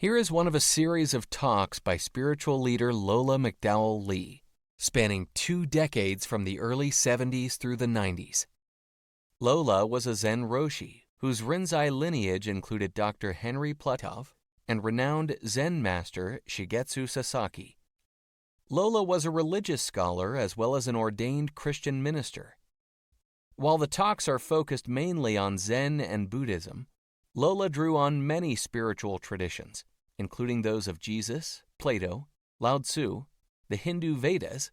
Here is one of a series of talks by spiritual leader Lola McDowell Lee, spanning 2 decades from the early 70s through the 90s. Lola was a Zen Roshi, whose Rinzai lineage included Dr. Henry Platov and renowned Zen master Shigetsu Sasaki. Lola was a religious scholar as well as an ordained Christian minister. While the talks are focused mainly on Zen and Buddhism, Lola drew on many spiritual traditions, including those of Jesus, Plato, Lao Tzu, the Hindu Vedas,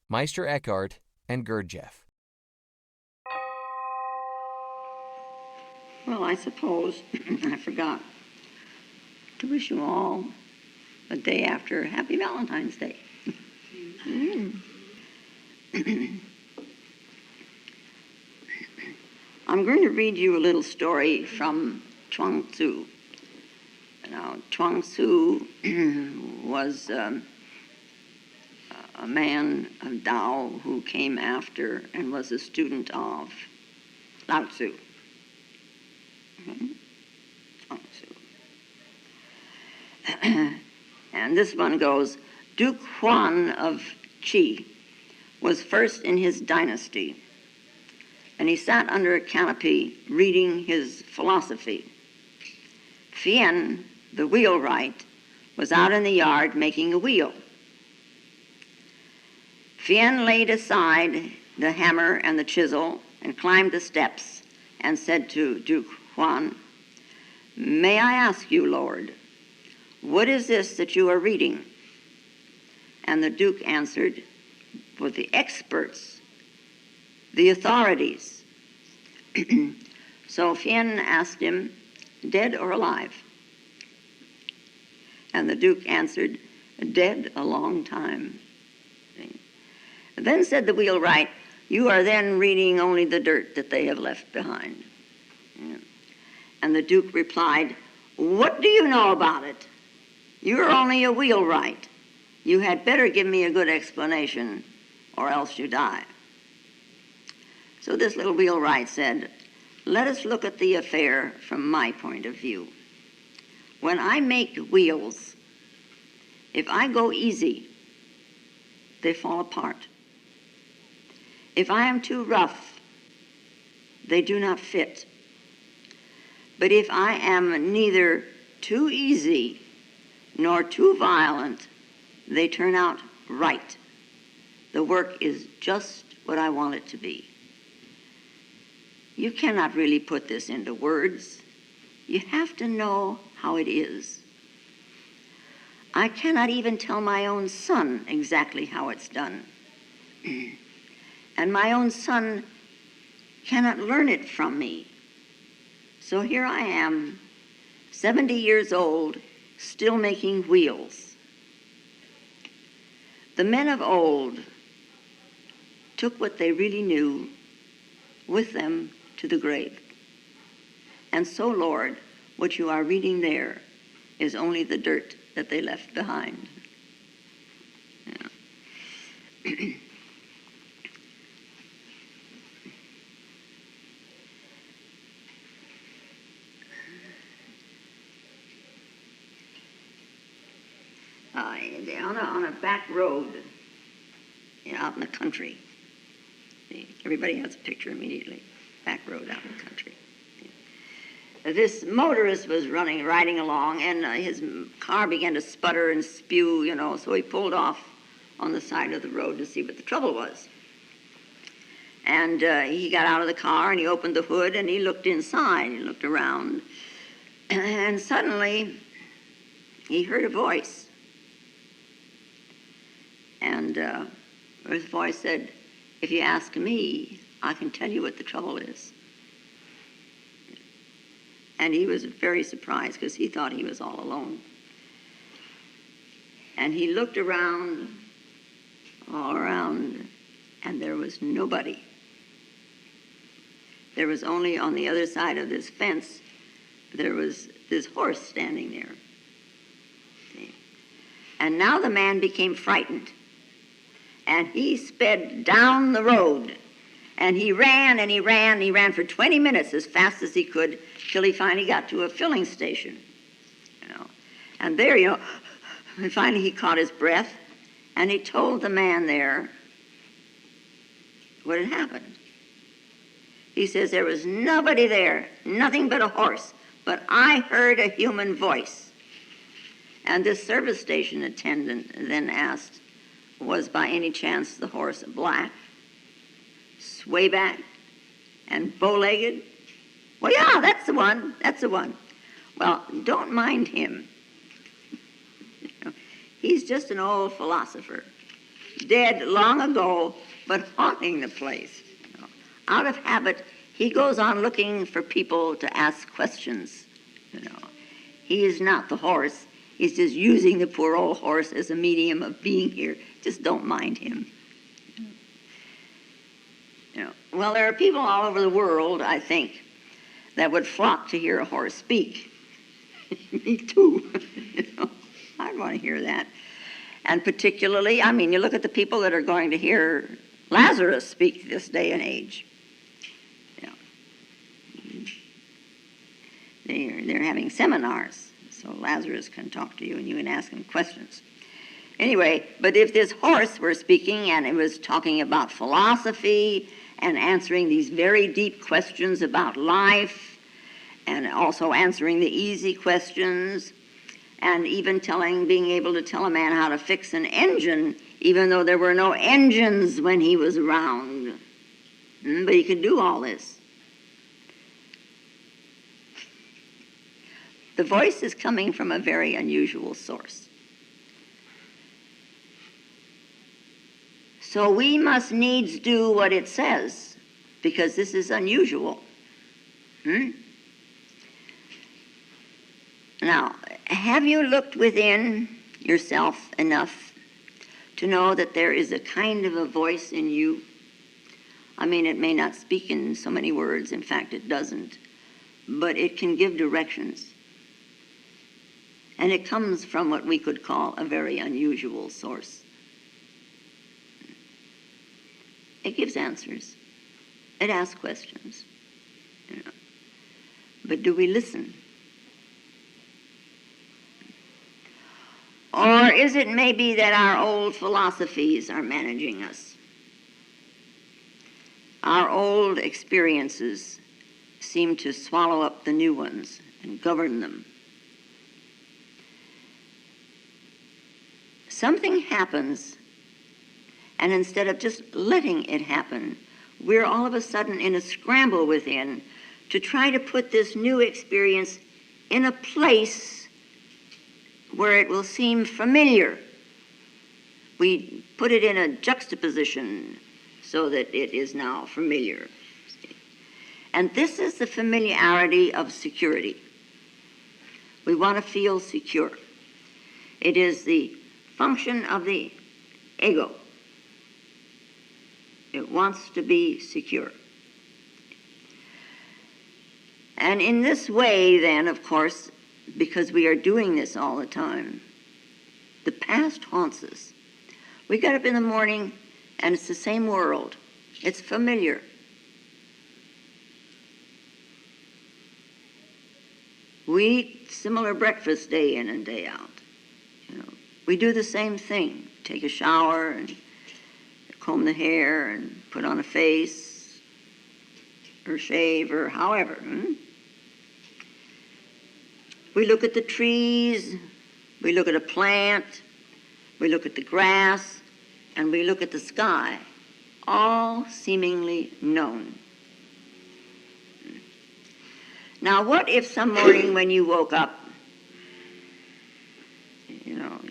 Meister Eckhart, and Gurdjieff. Well, I suppose I forgot to wish you all a day after Happy Valentine's Day. I'm going to read you a little story from Chuang Tzu. Now, Chuang Tzu was a man of Tao who came after and was a student of Lao Tzu. Chuang Tzu. And this one goes, Duke Huan of Qi was first in his dynasty, and he sat under a canopy reading his philosophy. Fien, the wheelwright, was out in the yard making a wheel. Fien laid aside the hammer and the chisel and climbed the steps and said to Duke Huan, "May I ask you, Lord, what is this that you are reading?" And the Duke answered, "With the experts, the authorities." So Fien asked him, "Dead or alive?" And the Duke answered, "Dead a long time." Then said the wheelwright, "You are then reading only the dirt that they have left behind." And the Duke replied, "What do you know about it? You're only a wheelwright. You had better give me a good explanation, or else you die." So this little wheelwright said, "Let us look at the affair from my point of view. When I make wheels, if I go easy, they fall apart. If I am too rough, they do not fit. But if I am neither too easy nor too violent, they turn out right. The work is just what I want it to be." You cannot really put this into words. You have to know how it is. I cannot even tell my own son exactly how it's done. And my own son cannot learn it from me. So here I am, 70 years old, still making wheels. The men of old took what they really knew with them to the grave. And so, Lord, what you are reading there is only the dirt that they left behind. Yeah. On a back road, out in the country. Everybody has a picture immediately. Back road out in the country. This motorist was riding along, and his car began to sputter and spew, so he pulled off on the side of the road to see what the trouble was. And he got out of the car, and he opened the hood, and he looked inside. He looked around, and suddenly he heard a voice. And his voice said, "If you ask me, I can tell you what the trouble is." And he was very surprised because he thought he was all alone. And he looked around, all around, and there was nobody. There was only on the other side of this fence, there was this horse standing there. And now the man became frightened. And he sped down the road. And he ran and he ran and he ran for 20 minutes as fast as he could till he finally got to a filling station. And there, and finally he caught his breath, and he told the man there what had happened. He says, there was nobody there, nothing but a horse, but I heard a human voice. And this service station attendant then asked, was by any chance the horse black, swayback, and bow-legged? Well, yeah, that's the one, that's the one. Well, don't mind him. He's just an old philosopher, dead long ago, but haunting the place. Out of habit, he goes on looking for people to ask questions. He is not the horse. He's just using the poor old horse as a medium of being here. Just don't mind him. Well, there are people all over the world, I think, that would flock to hear a horse speak. Me too. I'd want to hear that. And particularly, you look at the people that are going to hear Lazarus speak this day and age. They're having seminars, so Lazarus can talk to you and you can ask him questions. Anyway, but if this horse were speaking and it was talking about philosophy and answering these very deep questions about life and also answering the easy questions and even being able to tell a man how to fix an engine, even though there were no engines when he was around. But he could do all this. The voice is coming from a very unusual source. So we must needs do what it says, because this is unusual. Now, have you looked within yourself enough to know that there is a kind of a voice in you? It may not speak in so many words, in fact it doesn't, but it can give directions. And it comes from what we could call a very unusual source. It gives answers. It asks questions. But do we listen? Or is it maybe that our old philosophies are managing us? Our old experiences seem to swallow up the new ones and govern them. Something happens, and instead of just letting it happen, we're all of a sudden in a scramble within to try to put this new experience in a place where it will seem familiar. We put it in a juxtaposition so that it is now familiar. And this is the familiarity of security. We want to feel secure. It is the function of the ego. It wants to be secure. And in this way, then, of course, because we are doing this all the time, the past haunts us. We get up in the morning, and it's the same world. It's familiar. We eat similar breakfasts day in and day out. We do the same thing. Take a shower and comb the hair and put on a face or shave or however. We look at the trees, we look at a plant, we look at the grass, and we look at the sky, all seemingly known. Now, what if some morning when you woke up,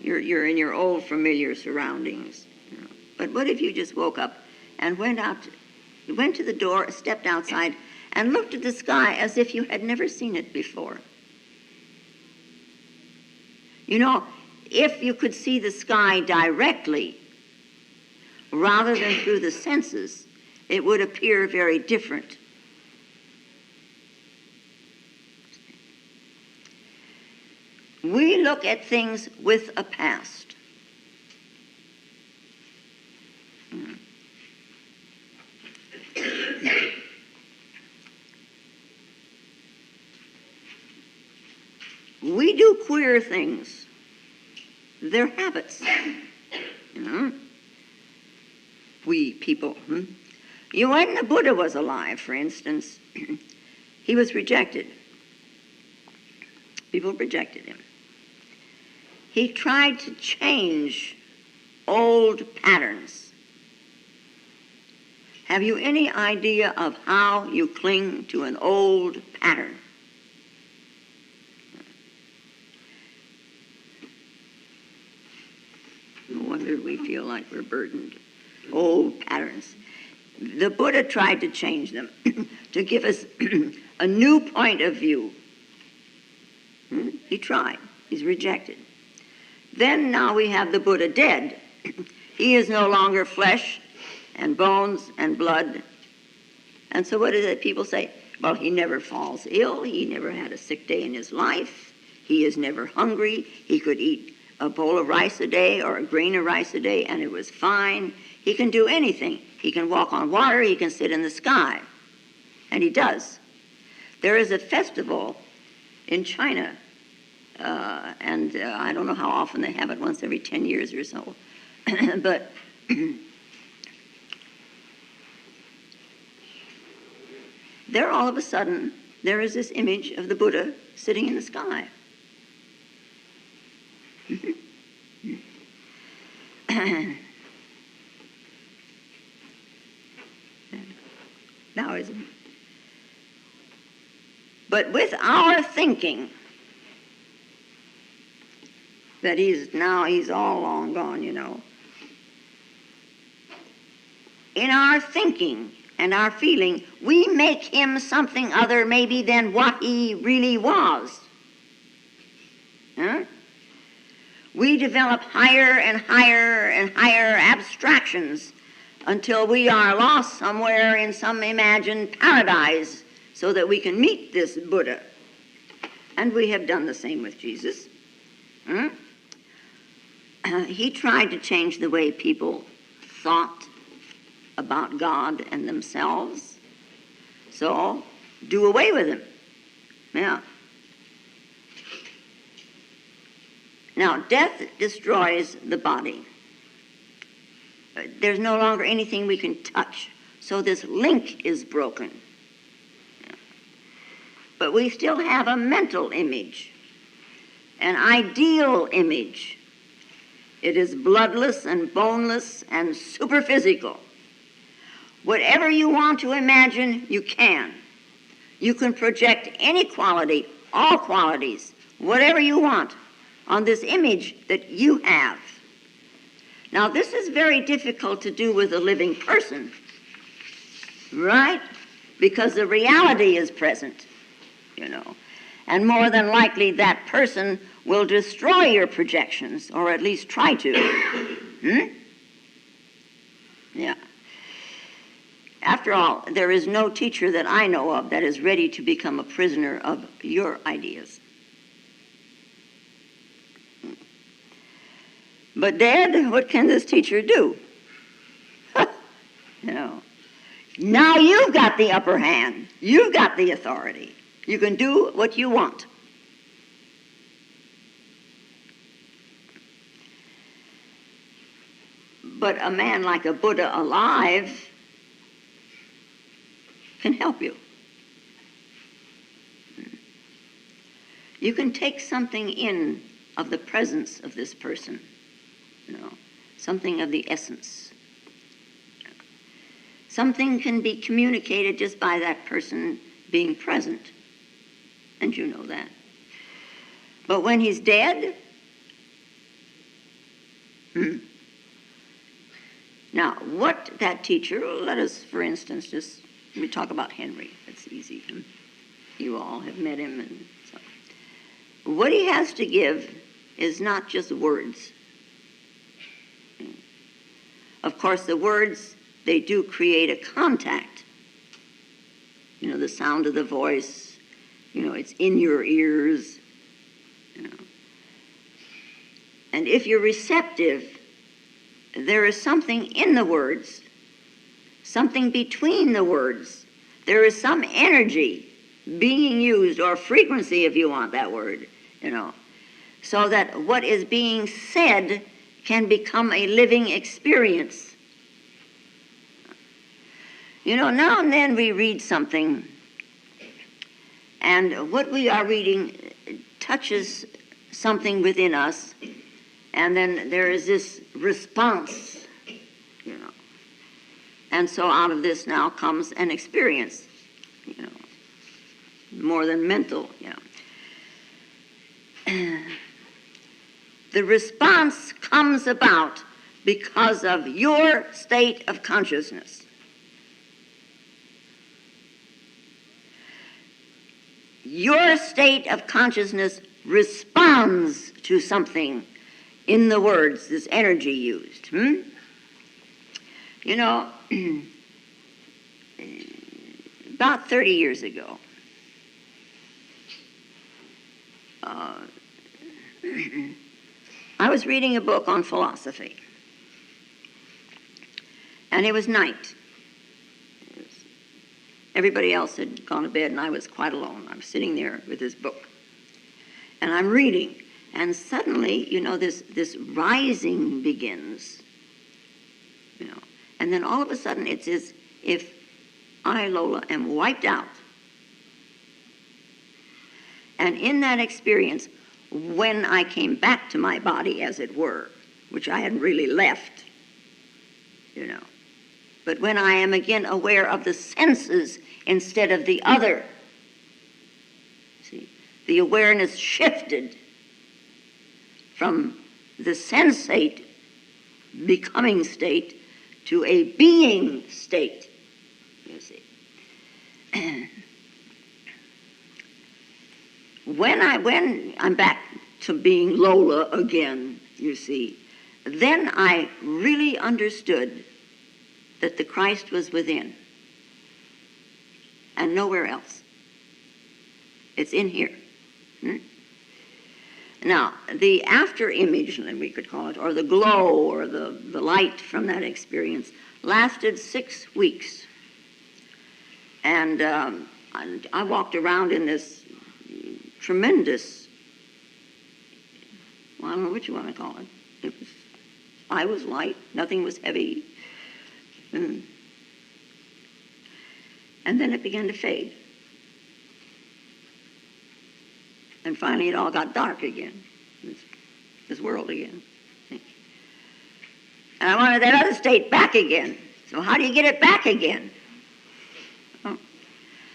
you're in your old familiar surroundings, but what if you just woke up and went to the door, stepped outside, and looked at the sky as if you had never seen it before? If you could see the sky directly, rather than through the senses, it would appear very different. We look at things with a past. We we do queer things. They're habits. You know? We people. When the Buddha was alive, for instance, he was rejected. People rejected him. He tried to change old patterns. Have you any idea of how you cling to an old pattern? No wonder we feel like we're burdened. Old patterns. The Buddha tried to change them, to give us a new point of view. He tried. He's rejected. Then now we have the Buddha dead. He is no longer flesh and bones and blood. And so what is it people say? Well, he never falls ill. He never had a sick day in his life. He is never hungry. He could eat a bowl of rice a day or a grain of rice a day, and it was fine. He can do anything. He can walk on water. He can sit in the sky. And he does. There is a festival in China, and I don't know how often they have it, once every 10 years or so. But there all of a sudden, there is this image of the Buddha sitting in the sky. Taoism. But with our thinking that he's all long gone, you know. In our thinking and our feeling, we make him something other maybe than what he really was. Huh? We develop higher and higher and higher abstractions until we are lost somewhere in some imagined paradise so that we can meet this Buddha. And we have done the same with Jesus. He tried to change the way people thought about God and themselves. So, do away with him. Yeah. Now, death destroys the body. There's no longer anything we can touch. So this link is broken. But we still have a mental image, an ideal image. It is bloodless and boneless and superphysical. Whatever you want to imagine, you can. You can project any quality, all qualities, whatever you want, on this image that you have. Now, this is very difficult to do with a living person, right? Because the reality is present, you know. And more than likely, that person will destroy your projections, or at least try to. Yeah. After all, there is no teacher that I know of that is ready to become a prisoner of your ideas. But Dad, what can this teacher do? You know, now you've got the upper hand. You've got the authority. You can do what you want. But a man like a Buddha alive can help you. You can take something in of the presence of this person, you know, something of the essence. Something can be communicated just by that person being present, and you know that. But when he's dead, Now, what that teacher, let us, for instance, let me talk about Henry. That's easy. You all have met him. And so. What he has to give is not just words. Of course, the words, they do create a contact. You know, the sound of the voice, you know, it's in your ears, you know. And if you're receptive, there is something in the words, something between the words. There is some energy being used, or frequency, if you want that word, you know. so that what is being said can become a living experience. You know, now and then we read something, and what we are reading touches something within us, and then there is this response, you know. And so out of this now comes an experience, you know, more than mental, you know. The response comes about because of your state of consciousness. Your state of consciousness responds to something in the words, this energy used. You know, about 30 years ago, I was reading a book on philosophy, and it was night. Everybody else had gone to bed, and I was quite alone. I was sitting there with this book, and I'm reading, and suddenly, you know, this rising begins, you know, and then all of a sudden it's as if I, Lola, am wiped out. And in that experience, when I came back to my body, as it were, which I hadn't really left, you know, but when I am again aware of the senses instead of the other, see, the awareness shifted from the sensate becoming state to a being state, you see. When I'm back to being Lola again, you see, then I really understood that the Christ was within and nowhere else. It's in here. Now, the after image, we could call it, or the glow, or the light from that experience, lasted 6 weeks. And I walked around in this tremendous, well, I don't know what you want to call it. I was light, nothing was heavy. And then it began to fade. And finally it all got dark again, this world again. And I wanted that other state back again. So how do you get it back again? Oh.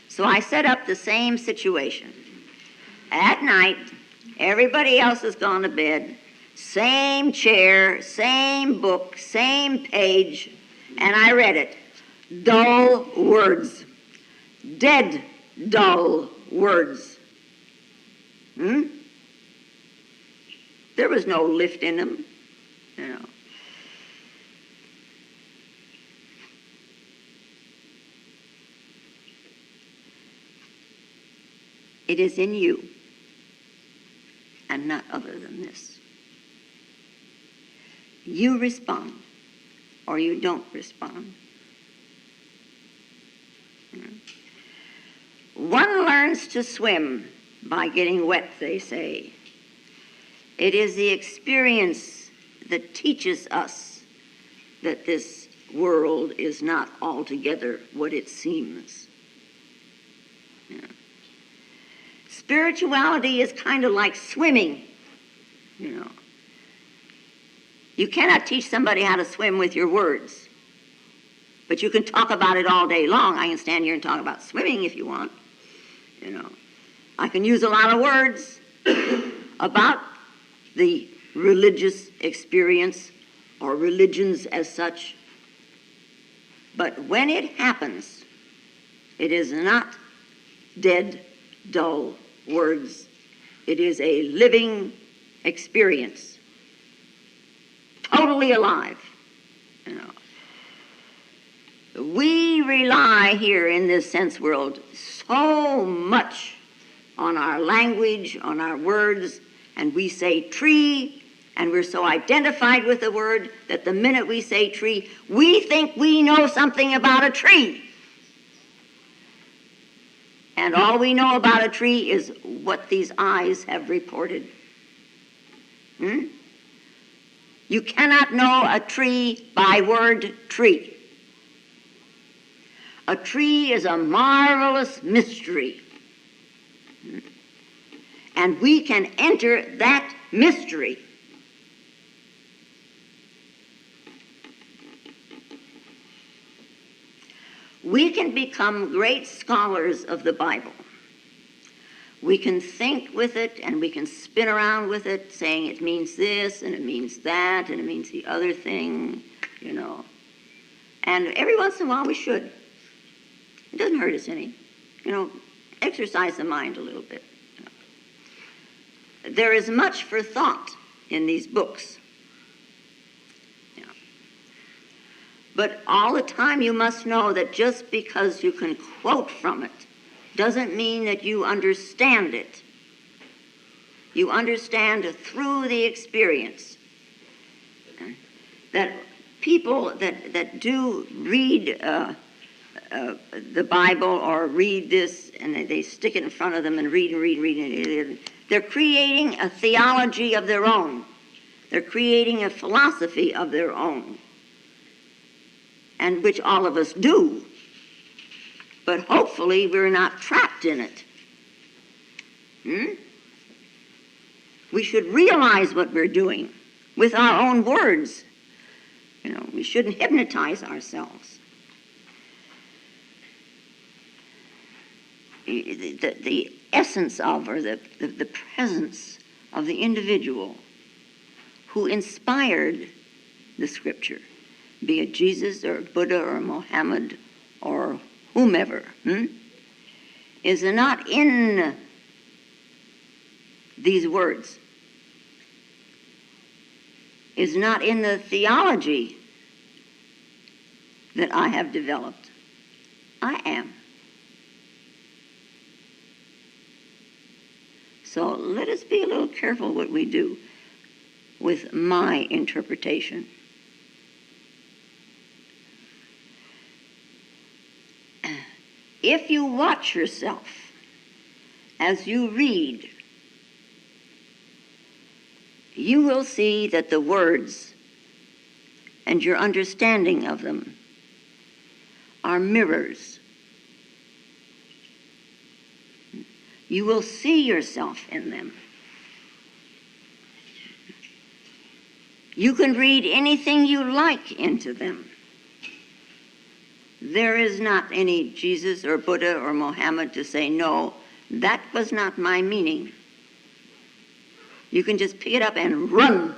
So I set up the same situation. At night, everybody else has gone to bed, same chair, same book, same page, and I read it. Dull words. Dead, dull words. There was no lift in them, you know. It is in you, and not other than this. You respond, or you don't respond. One learns to swim by getting wet, they say. It is the experience that teaches us that this world is not altogether what it seems. Yeah. Spirituality is kind of like swimming, you know. You cannot teach somebody how to swim with your words, but you can talk about it all day long. I can stand here and talk about swimming if you want, you know. I can use a lot of words about the religious experience or religions as such, but when it happens, it is not dead, dull words. It is a living experience, totally alive, you know. We rely here in this sense world so much on our language, on our words, and we say tree, and we're so identified with the word that the minute we say tree, we think we know something about a tree. And all we know about a tree is what these eyes have reported. You cannot know a tree by word tree. A tree is a marvelous mystery. And we can enter that mystery. We can become great scholars of the Bible. We can think with it and we can spin around with it, saying it means this and it means that and it means the other thing, you know. And every once in a while we should. It doesn't hurt us any. You know, exercise the mind a little bit. There is much for thought in these books. Yeah. But all the time you must know that just because you can quote from it doesn't mean that you understand it. You understand through the experience. That people that do read the Bible or read this and they stick it in front of them and read, they're creating a theology of their own. They're creating a philosophy of their own, and which all of us do. But hopefully we're not trapped in it. We should realize what we're doing with our own words. You know, we shouldn't hypnotize ourselves. The essence of, or the presence of the individual who inspired the scripture, be it Jesus or Buddha or Mohammed or whomever, is not in these words, is not in the theology that I have developed. I am. So let us be a little careful what we do with my interpretation. If you watch yourself as you read, you will see that the words and your understanding of them are mirrors. You will see yourself in them. You can read anything you like into them. There is not any Jesus or Buddha or Mohammed to say, no, that was not my meaning. You can just pick it up and run.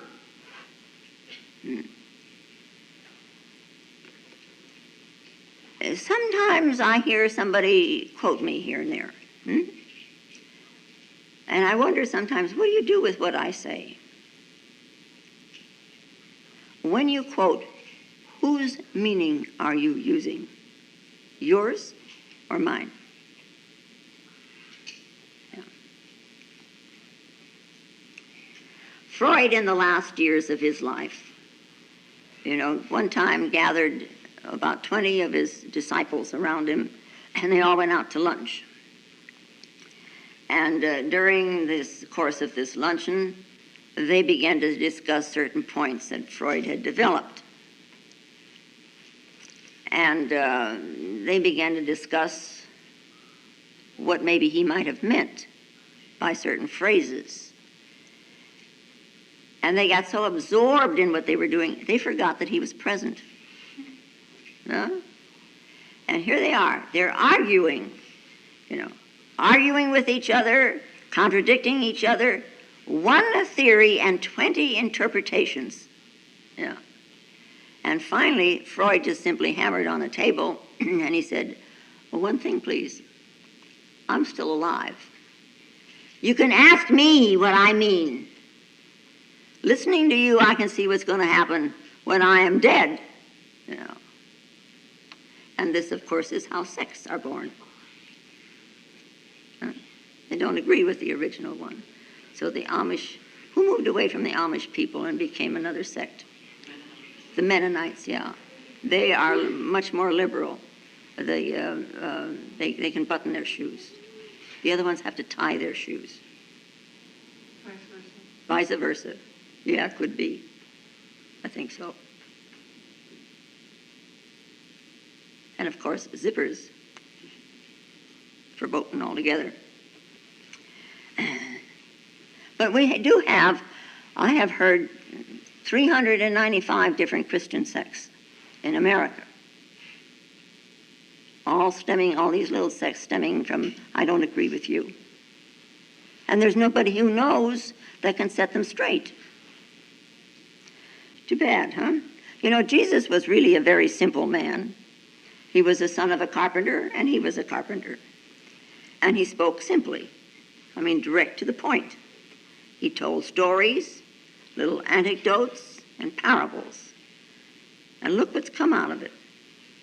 Sometimes I hear somebody quote me here and there. And I wonder sometimes, what do you do with what I say? When you quote, whose meaning are you using? Yours or mine? Yeah. Freud, in the last years of his life, one time gathered about 20 of his disciples around him, and they all went out to lunch. And during this course of this luncheon, they began to discuss certain points that Freud had developed. And they began to discuss what maybe he might have meant by certain phrases. And they got so absorbed in what they were doing, they forgot that he was present. No? And here they are. They're arguing, arguing with each other, contradicting each other, one theory and 20 interpretations. Yeah. And finally, Freud just simply hammered on the table and he said, well, one thing, please. I'm still alive. You can ask me what I mean. Listening to you, I can see what's going to happen when I am dead. And this, of course, is how sects are born. They don't agree with the original one. So the Amish, who moved away from the Amish people and became another sect? The Mennonites, yeah. They are much more liberal. They can button their shoes. The other ones have to tie their shoes. Vice versa. Vice versa. Yeah, could be. I think so. And of course, zippers. Verboten altogether. But we do have, I have heard 395 different Christian sects in America. All these little sects stemming from, I don't agree with you. And there's nobody who knows that can set them straight. Too bad, huh? You know, Jesus was really a very simple man. He was the son of a carpenter, and he was a carpenter. And he spoke simply. I mean, direct to the point. He told stories, little anecdotes, and parables. And look what's come out of it.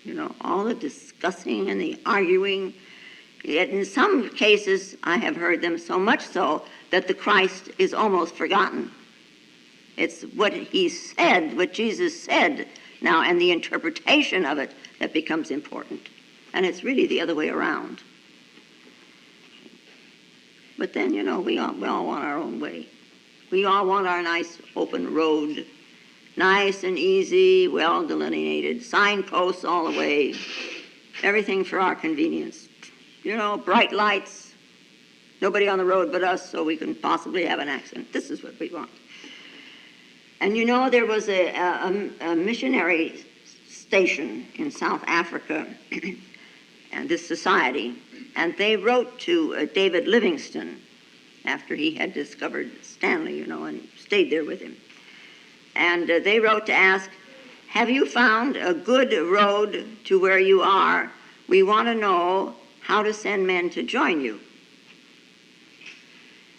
You know, all the discussing and the arguing. Yet in some cases, I have heard them so much so that the Christ is almost forgotten. It's what he said, what Jesus said now, and the interpretation of it that becomes important. And it's really the other way around. But then, you know, we all want our own way. We all want our nice open road, nice and easy, well delineated, signposts all the way, everything for our convenience. You know, bright lights, nobody on the road but us, so we can possibly have an accident. This is what we want. And you know, there was a missionary station in South Africa, and this society, and they wrote to David Livingstone after he had discovered Stanley, you know, and stayed there with him. And they wrote to ask, have you found a good road to where you are? We want to know how to send men to join you.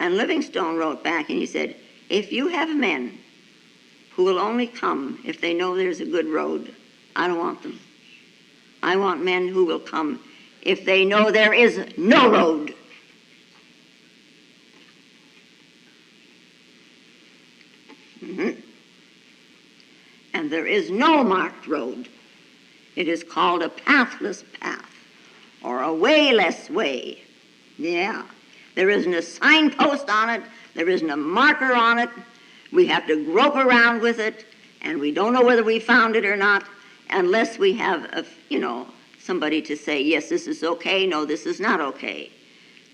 And Livingstone wrote back and he said, if you have men who will only come if they know there's a good road, I don't want them. I want men who will come if they know there is no road. Mm-hmm. And there is no marked road. It is called a pathless path or a wayless way. Yeah. There isn't a signpost on it. There isn't a marker on it. We have to grope around with it, and we don't know whether we found it or not unless we have, somebody to say, yes, this is okay, no, this is not okay.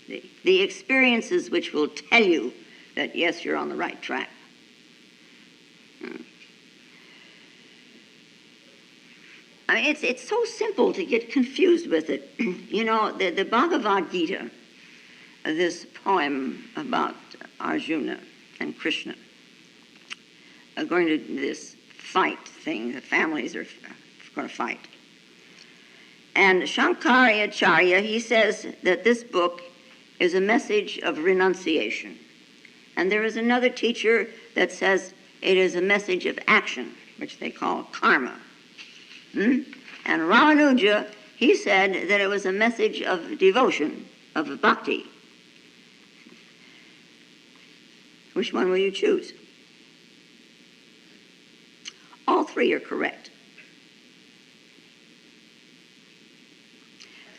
The experiences which will tell you that, yes, you're on the right track. I mean, it's so simple to get confused with it. You know, the Bhagavad Gita, this poem about Arjuna and Krishna, going to this fight thing, the families are going to fight. And Shankaracharya, he says that this book is a message of renunciation. And there is another teacher that says it is a message of action, which they call karma. And Ramanuja, he said that it was a message of devotion, of bhakti. Which one will you choose? All three are correct.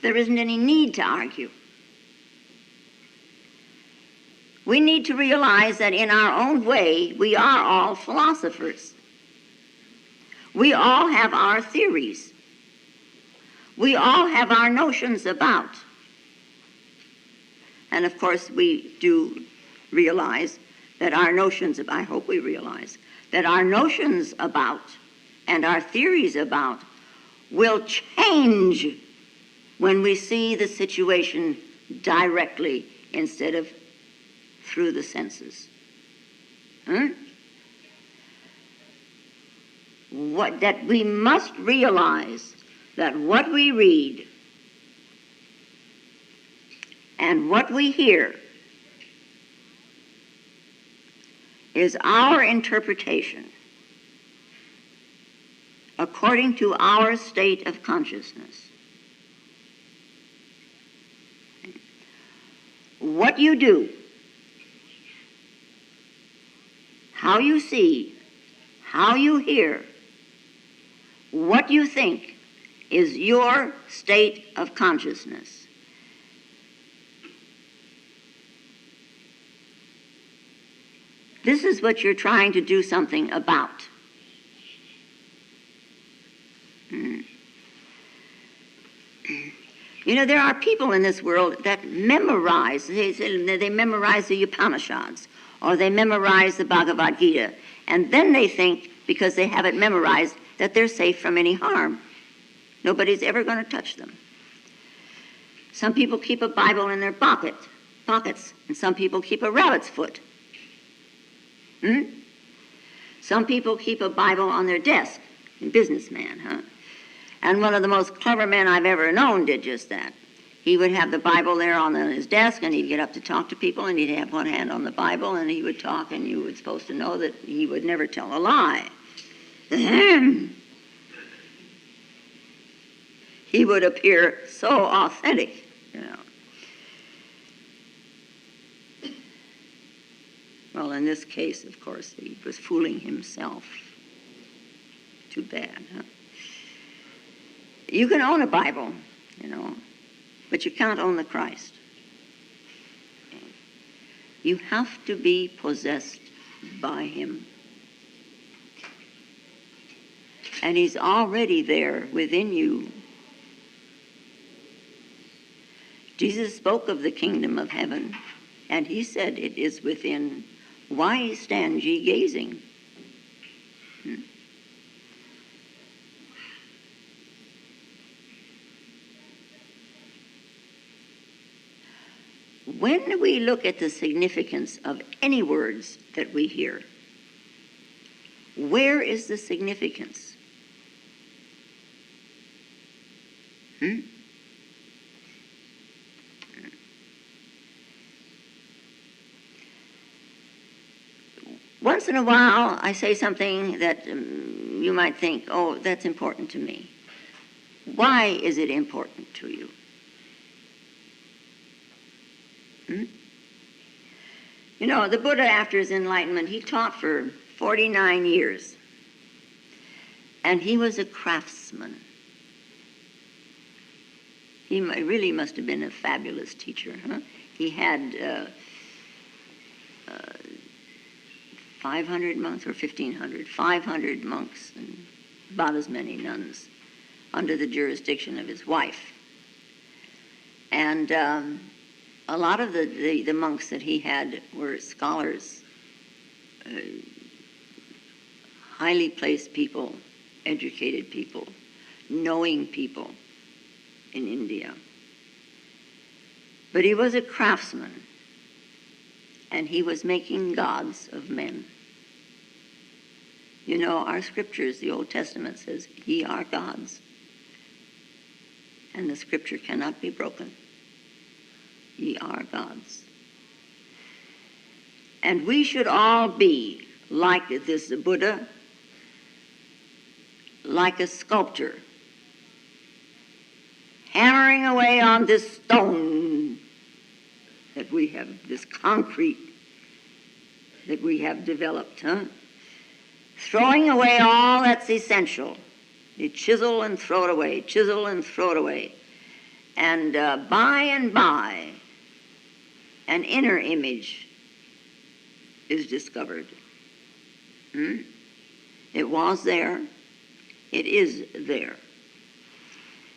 There isn't any need to argue. We need to realize that in our own way, we are all philosophers. We all have our theories. We all have our notions about. And of course, we do realize that our notions, I hope we realize, that our notions about and our theories about will change when we see the situation directly instead of through the senses. That we must realize that what we read and what we hear is our interpretation according to our state of consciousness. What you do, how you see, how you hear, what you think is your state of consciousness. This is what you're trying to do something about. You know, there are people in this world that memorize. They memorize the Upanishads, or they memorize the Bhagavad Gita, and then they think, because they have it memorized, that they're safe from any harm. Nobody's ever going to touch them. Some people keep a Bible in their pockets, and some people keep a rabbit's foot. Some people keep a Bible on their desk. A businessman, huh? And one of the most clever men I've ever known did just that. He would have the Bible there on his desk, and he'd get up to talk to people, and he'd have one hand on the Bible, and he would talk, and you were supposed to know that he would never tell a lie. He would appear so authentic, you know. Well, in this case, of course, he was fooling himself. Too bad, huh? You can own a Bible, you know, but you can't own the Christ. You have to be possessed by him. And he's already there within you. Jesus spoke of the kingdom of heaven, and he said it is within. Why stand ye gazing? When we look at the significance of any words that we hear, where is the significance? Once in a while, I say something that you might think, oh, that's important to me. Why is it important to you? You know, the Buddha, after his enlightenment, he taught for 49 years. And he was a craftsman. He really must have been a fabulous teacher, huh? He had 500 monks or 1,500, 500 monks and about as many nuns under the jurisdiction of his wife. And a lot of the monks that he had were scholars, highly placed people, educated people, knowing people in India. But he was a craftsman, and he was making gods of men. You know, our scriptures, the Old Testament says, ye are gods. And the scripture cannot be broken. Ye are gods. And we should all be like this Buddha, like a sculptor, hammering away on this stone that we have, this concrete that we have developed, huh? Throwing away all that's essential. You chisel and throw it away, chisel and throw it away. And by and by, an inner image is discovered. It was there. It is there.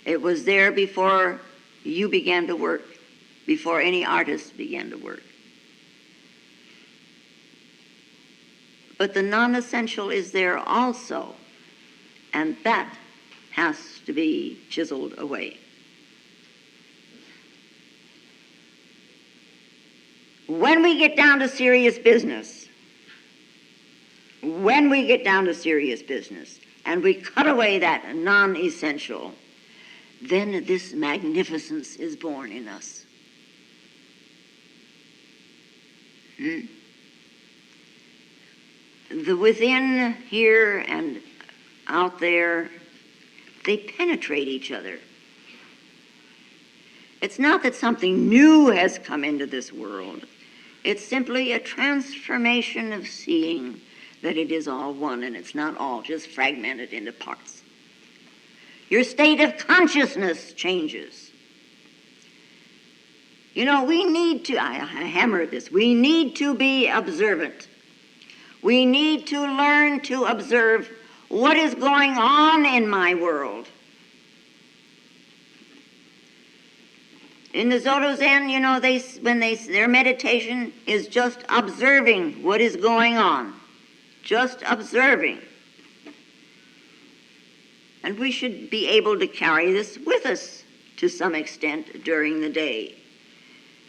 It was there before you began to work, before any artist began to work. But the non-essential is there also, and that has to be chiseled away. When we get down to serious business, and we cut away that non-essential, then this magnificence is born in us. The within, here and out there, they penetrate each other. It's not that something new has come into this world. It's simply a transformation of seeing that it is all one, and it's not all just fragmented into parts. Your state of consciousness changes. You know, we need to, I hammer this, we need to be observant. We need to learn to observe what is going on in my world. In the Zoto Zen, you know, their meditation is just observing what is going on. Just observing. And we should be able to carry this with us to some extent during the day,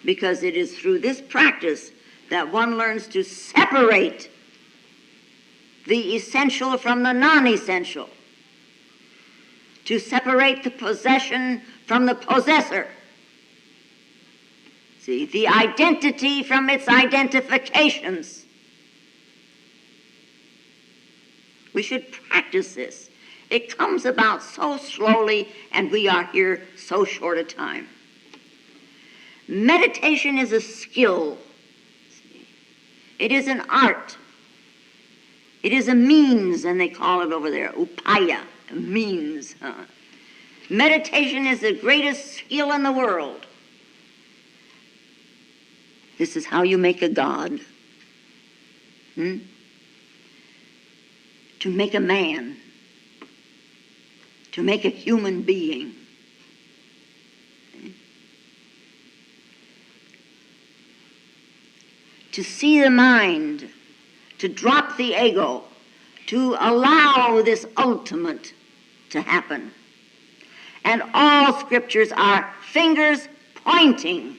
because it is through this practice that one learns to separate the essential from the non-essential, to separate the possession from the possessor. See, the identity from its identifications. We should practice this. It comes about so slowly, and we are here so short a time. Meditation is a skill. It is an art. It is a means, and they call it over there, upaya, a means. Meditation is the greatest skill in the world. This is how you make a god. To make a man. To make a human being. To see the mind, to drop the ego, to allow this ultimate to happen. And all scriptures are fingers pointing.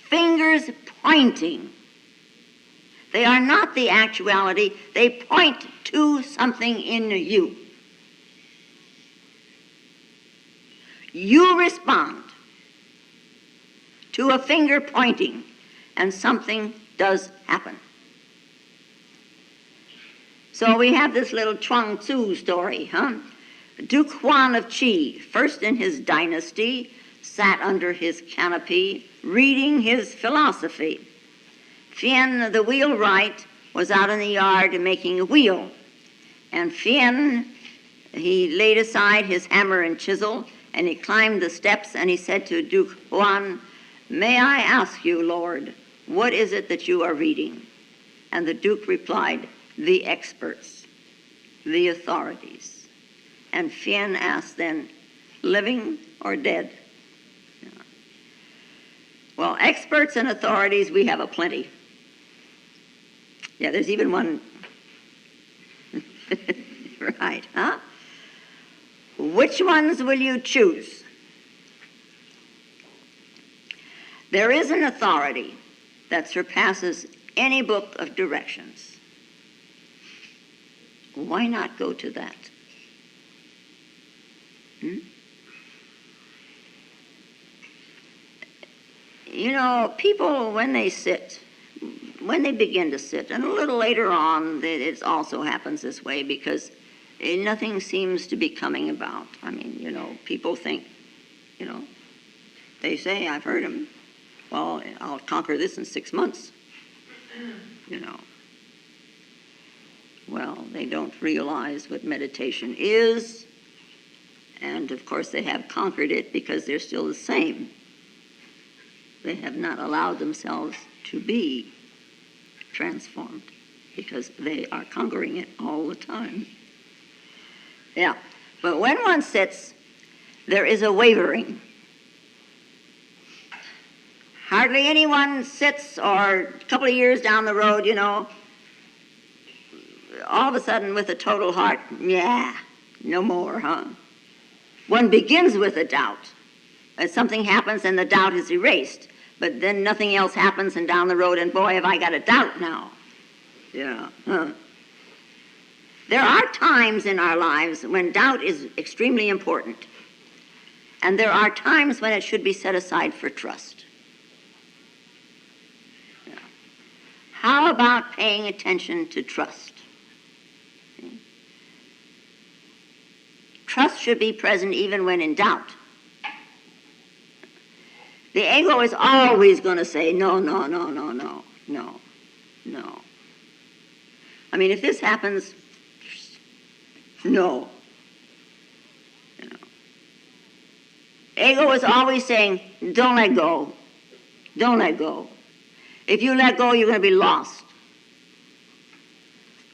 Fingers pointing. They are not the actuality. They point to something in you. You respond to a finger pointing, and something does happen. So we have this little Chuang Tzu story, Duke Huan of Qi, first in his dynasty, sat under his canopy, reading his philosophy. Fien, the wheelwright, was out in the yard making a wheel. And Fien, he laid aside his hammer and chisel, and he climbed the steps, and he said to Duke Huan, "May I ask you, Lord, what is it that you are reading?" And the Duke replied, "The experts, the authorities." And Fien asked then, "Living or dead?" Well, experts and authorities, we have aplenty. Yeah, there's even one. Right, huh? Which ones will you choose? There is an authority that surpasses any book of directions. Why not go to that? You know, people, when they begin to sit, and a little later on, it also happens this way because nothing seems to be coming about. I mean, you know, people think, you know, they say, I've heard them, well, I'll conquer this in 6 months, you know. Well, they don't realize what meditation is, and of course they have conquered it because they're still the same. They have not allowed themselves to be transformed because they are conquering it all the time. Yeah, but when one sits, there is a wavering. Hardly anyone sits, or a couple of years down the road, you know, all of a sudden with a total heart, yeah, no more, huh? One begins with a doubt. Something happens and the doubt is erased. But then nothing else happens, and down the road, and boy, have I got a doubt now. Yeah. There are times in our lives when doubt is extremely important. And there are times when it should be set aside for trust. Yeah. How about paying attention to trust? Trust should be present even when in doubt. The ego is always going to say, no, no, no, no, no, no, no. I mean, if this happens, no. You know. Ego is always saying, don't let go, don't let go. If you let go, you're going to be lost.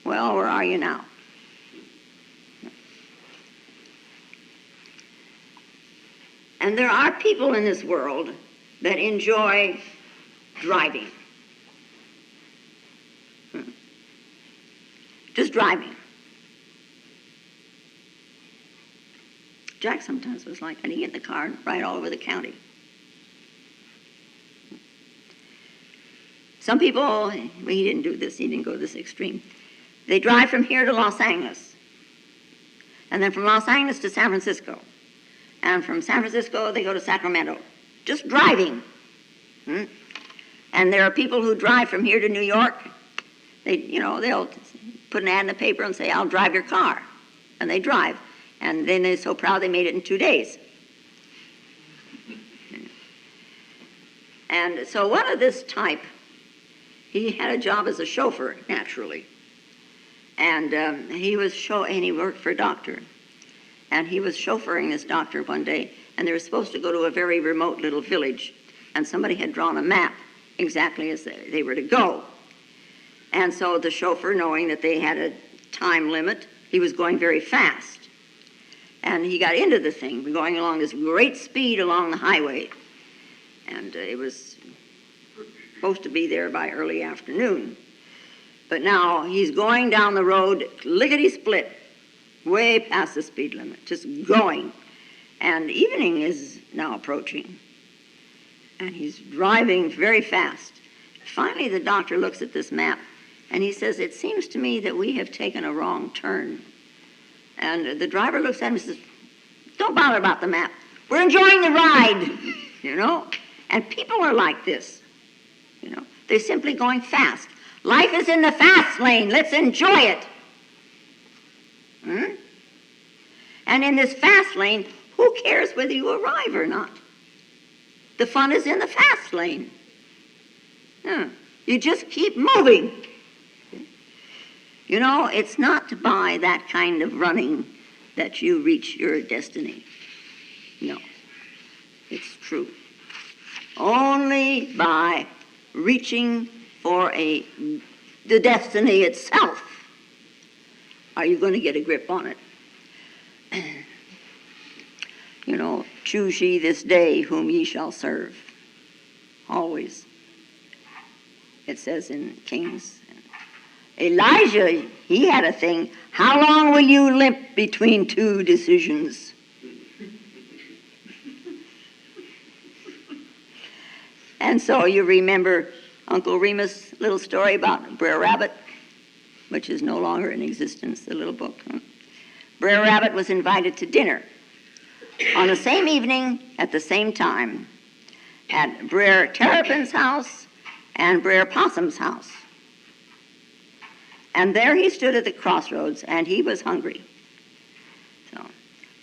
Well, where are you now? And there are people in this world that enjoy driving. Just driving. Jack sometimes was like that. He'd get in the car and ride all over the county. Some people, well, he didn't do this, he didn't go this extreme. They drive from here to Los Angeles. And then from Los Angeles to San Francisco. And from San Francisco, they go to Sacramento. Just driving. And there are people who drive from here to New York. They'll put an ad in the paper and say, I'll drive your car. And they drive. And then they're so proud they made it in 2 days. And so one of this type, he had a job as a chauffeur, naturally. And he worked for a doctor. And he was chauffeuring this doctor one day, and they were supposed to go to a very remote little village. And somebody had drawn a map exactly as they were to go. And so the chauffeur, knowing that they had a time limit, he was going very fast. And he got into the thing, going along this great speed along the highway. And it was supposed to be there by early afternoon. But now he's going down the road, lickety-split, way past the speed limit, just going. And evening is now approaching. And he's driving very fast. Finally, the doctor looks at this map, and he says, it seems to me that we have taken a wrong turn. And the driver looks at him and says, don't bother about the map. We're enjoying the ride, And people are like this, They're simply going fast. Life is in the fast lane. Let's enjoy it. And in this fast lane, who cares whether you arrive or not? The fun is in the fast lane. You just keep moving. It's not by that kind of running that you reach your destiny. No, it's true. Only by reaching for the destiny itself are you going to get a grip on it. Choose ye this day whom ye shall serve. Always. It says in Kings. Elijah, he had a thing. How long will you limp between two decisions? And so you remember Uncle Remus' little story about Brer Rabbit, which is no longer in existence, the little book. Brer Rabbit was invited to dinner on the same evening at the same time at Brer Terrapin's house and Brer Possum's house. And there he stood at the crossroads, and he was hungry.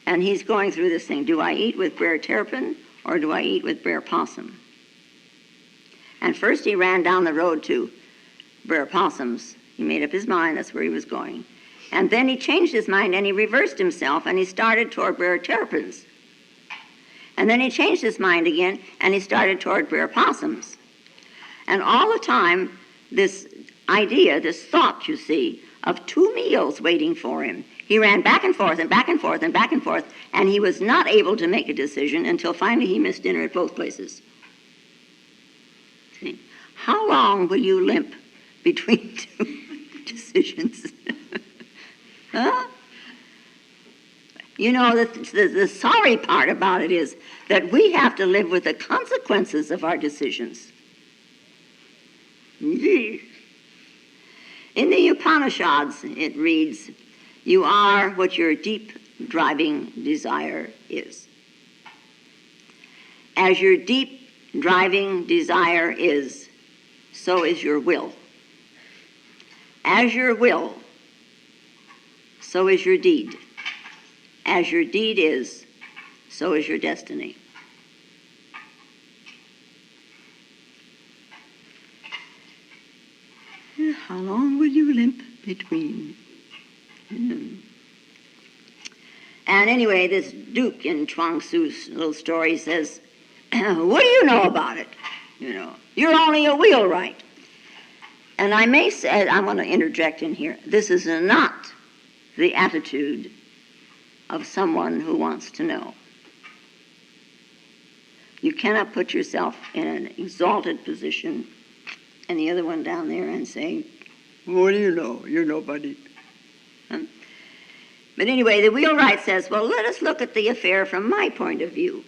And he's going through this thing. Do I eat with Brer Terrapin or do I eat with Brer Possum? And first he ran down the road to Brer Possum's. He made up his mind that's where he was going. And then he changed his mind and he reversed himself and he started toward Brer Terrapin's. And then he changed his mind again and he started toward Brer Possum's. And all the time, this idea, this thought, you see, of two meals waiting for him. He ran back and forth and back and forth and back and forth, and he was not able to make a decision until finally he missed dinner at both places. See? How long will you limp between two decisions? Huh? The sorry part about it is that we have to live with the consequences of our decisions. In the Upanishads, it reads, you are what your deep driving desire is. As your deep driving desire is, so is your will. As your will, so is your deed. As your deed is, so is your destiny. How long will you limp between? And anyway, this Duke in Chuang Tzu's little story says, what do you know about it? You're only a wheelwright. And I may say, I want to interject in here, this is not the attitude of someone who wants to know. You cannot put yourself in an exalted position and the other one down there and say, what do you know? You're nobody. Huh? But anyway, the wheelwright says, well, let us look at the affair from my point of view.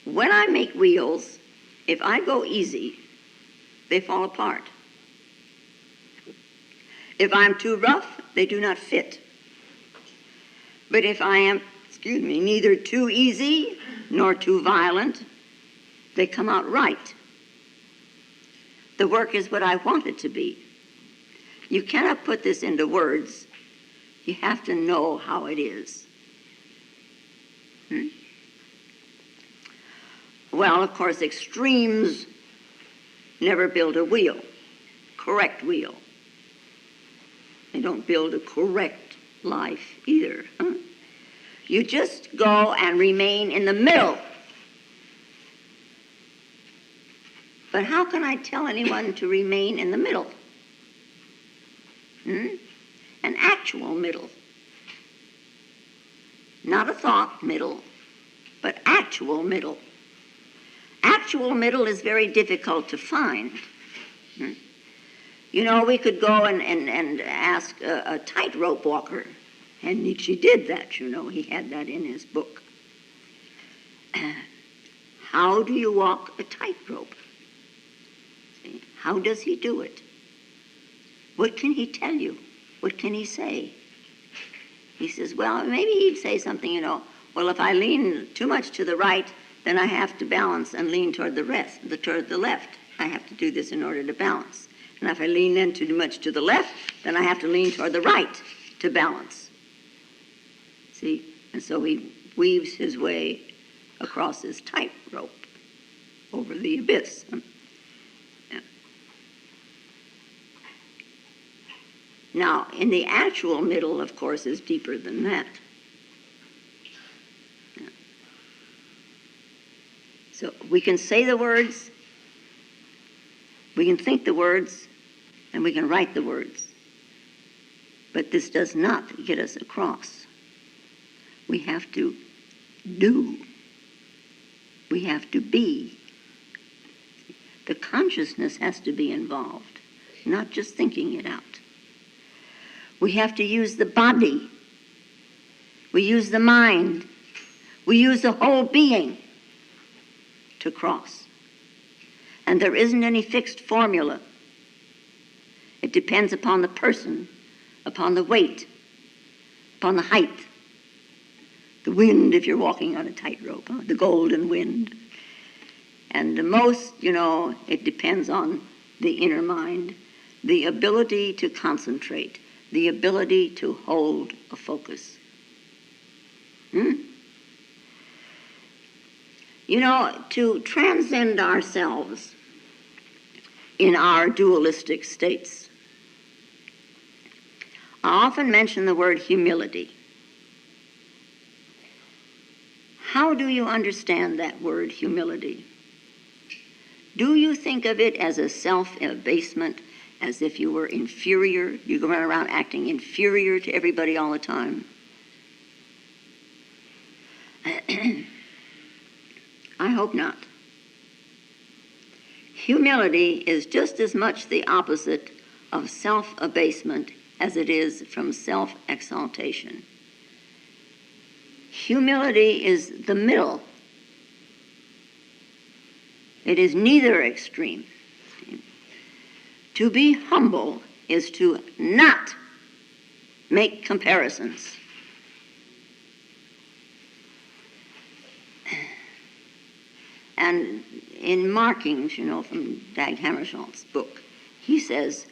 When I make wheels, if I go easy, they fall apart. If I'm too rough, they do not fit. But if I am, neither too easy nor too violent, they come out right. The work is what I want it to be. You cannot put this into words. You have to know how it is. Well, of course, extremes never build a wheel, correct wheel. They don't build a correct life either. You just go and remain in the middle. But how can I tell anyone to remain in the middle? An actual middle. Not a thought middle, but actual middle. Actual middle is very difficult to find. We could go and ask a tightrope walker, and Nietzsche did that, He had that in his book. How do you walk a tightrope? How does he do it? What can he tell you? What can he say? He says, well, maybe he'd say something, well, if I lean too much to the right, then I have to balance and lean toward the left. I have to do this in order to balance. And if I lean then too much to the left, then I have to lean toward the right to balance. See? And so he weaves his way across his tightrope over the abyss. Yeah. Now, in the actual middle, of course, is deeper than that. Yeah. So we can say the words, we can think the words, and we can write the words. But this does not get us across. We have to do. We have to be. The consciousness has to be involved, not just thinking it out. We have to use the body. We use the mind. We use the whole being to cross. And there isn't any fixed formula. It depends upon the person, upon the weight, upon the height, the wind if you're walking on a tightrope, the golden wind. And the most, it depends on the inner mind, the ability to concentrate, the ability to hold a focus. To transcend ourselves in our dualistic states. I often mention the word humility. How do you understand that word, humility? Do you think of it as a self-abasement, as if you were inferior? You go around acting inferior to everybody all the time? I hope not. Humility is just as much the opposite of self-abasement as it is from self-exaltation. Humility is the middle. It is neither extreme. To be humble is to not make comparisons. And in markings, from Dag Hammarskjöld's book, he says,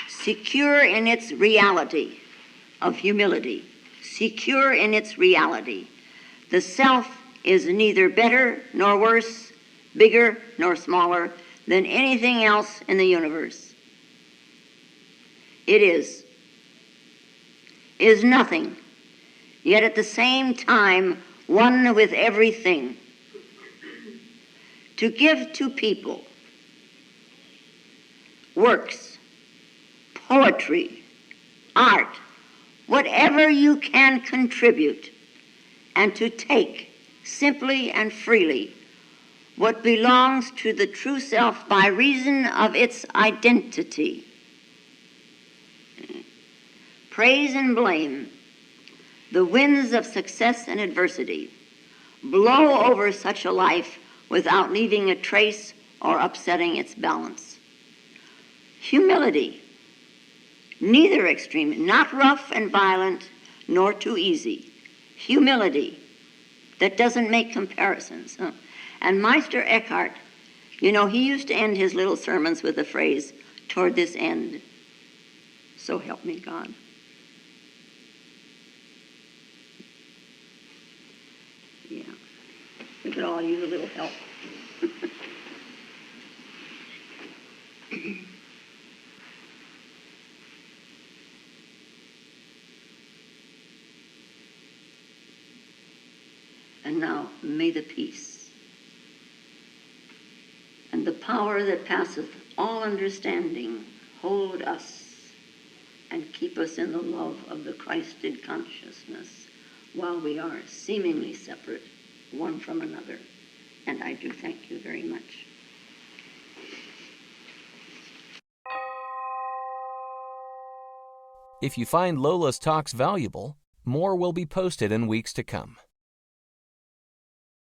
secure in its reality of humility, secure in its reality, the self is neither better nor worse, bigger nor smaller than anything else in the universe. It is nothing, yet at the same time one with everything. To give to people works, poetry, art, whatever you can contribute, and to take simply and freely what belongs to the true self by reason of its identity. Praise and blame, the winds of success and adversity, blow over such a life without leaving a trace or upsetting its balance. Humility, neither extreme, not rough and violent, nor too easy. Humility that doesn't make comparisons. And Meister Eckhart, he used to end his little sermons with the phrase, "Toward this end, so help me God." Yeah, we could all use a little help. And now, may the peace and the power that passeth all understanding hold us and keep us in the love of the Christed consciousness while we are seemingly separate one from another. And I do thank you very much. If you find Lola's talks valuable, more will be posted in weeks to come.